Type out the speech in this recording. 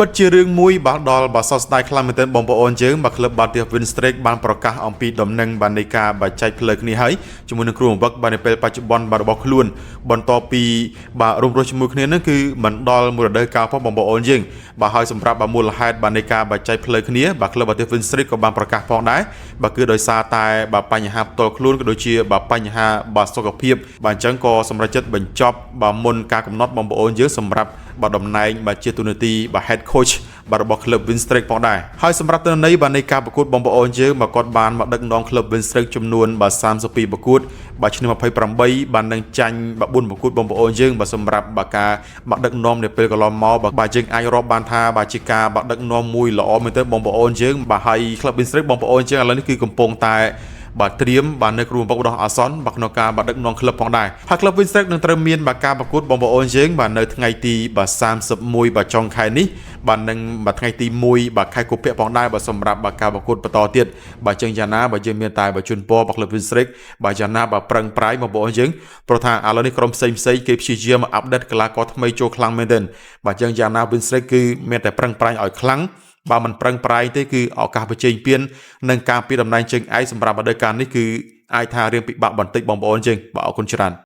ពិតជារឿងមួយបាទដល់បាទសោកស្ដាយខ្លាំងមែនទែនបងប្អូនយើងបាទក្លឹបបាល់ទះ Winstreak បានប្រកាសអំពីដំណឹងបាននៃការបាចែកផ្លូវគ្នាហើយជាមួយនឹងគ្រូបង្វឹកបាទនៅពេលបច្ចុប្បន្នបាទរបស់ខ្លួនបន្ទាប់ពីបាទរួមរស់ជាមួយគ្នានឹងគឺមិនដល់មួយរដូវកាលផងបងប្អូនយើងបាទហើយសម្រាប់មូលហេតុបាទនៃការបាចែកផ្លូវគ្នាបាទក្លឹបបាល់ទះ Winstreak ក៏បានប្រកាសផងដែរបាទគឺដោយសារតែបាទបញ្ហាផ្ទាល់ខ្លួនក៏ដូចជាបាទបញ្ហាបាទសុខភាពបាទអញ្ចឹងក៏សម្រាប់ចិត្តបញ្ចប់បាទមុនការកំណត់បងប្អូនយើងសម្រាប់បាទតំណែងបាទជាទូនាទីបាទ Head Coach បាទរបស់ក្លឹប Winstreak ផងដែរហើយសម្រាប់ទិន្នន័យបាទនៃការប្រកួតបងប្អូនយើងបាទគាត់បានមកដឹកនាំក្លឹប Winstreak ចំនួនបាទ32ប្រកួតបាទឆ្នាំ28បាននឹងចាញ់បាទ4ប្រកួតបងប្អូនយើងបាទសម្រាប់បាទការមកដឹកនាំនៅពេលកន្លងមកបាទយើងអាចរាប់បានថាបាទជាការបាទដឹកនាំមួយល្អមែនទែនបងប្អូនយើងបាទហើយក្លឹប Winstreak បងប្អូនយើងឥឡូវនេះគឺកំពុងតែបាទត្រៀមបាទនៅគ្រូបង្វឹករបស់អាសនបាទក្នុងការបាទដឹកនាំក្លឹបផងដែរហើយក្លឹប Winstreak នឹងត្រូវមានបាទការប្រកួតបងប្អូនយើងបាទនៅថ្ងៃទីបាទ31បាទចុងខែនេះបាទនឹងបាទថ្ងៃទី1បាទខែកុម្ភៈផងដែរបាទសម្រាប់បាទការប្រកួតបន្តទៀតបាទចឹងយ៉ាងណាបាទយើងមានតែបាទជូនពរបាទក្លឹប Winstreak បាទយ៉ាងណាបាទប្រឹងប្រែងបងប្អូនយើងព្រោះថាឥឡូវនេះក្រុមផ្សេងគេព្យាយាមអាប់ដេតកីឡាករថ្មីចូលខ្លាំងមែនទែនបាទចឹងយ៉ាងណា Winstreak គឺមានតែប្រឹងប្រែងឲ្យខ្លាំងបើមិនប្រឹងប្រែងទេគឺឱកាសបញ្ចេញពៀននឹងការពីតំណែងជើងឯកសម្រាប់រដូវកាលនេះគឺអាចថារៀងពិបាកបន្តិចបងប្អូនយើងបាទអរគុណច្រើន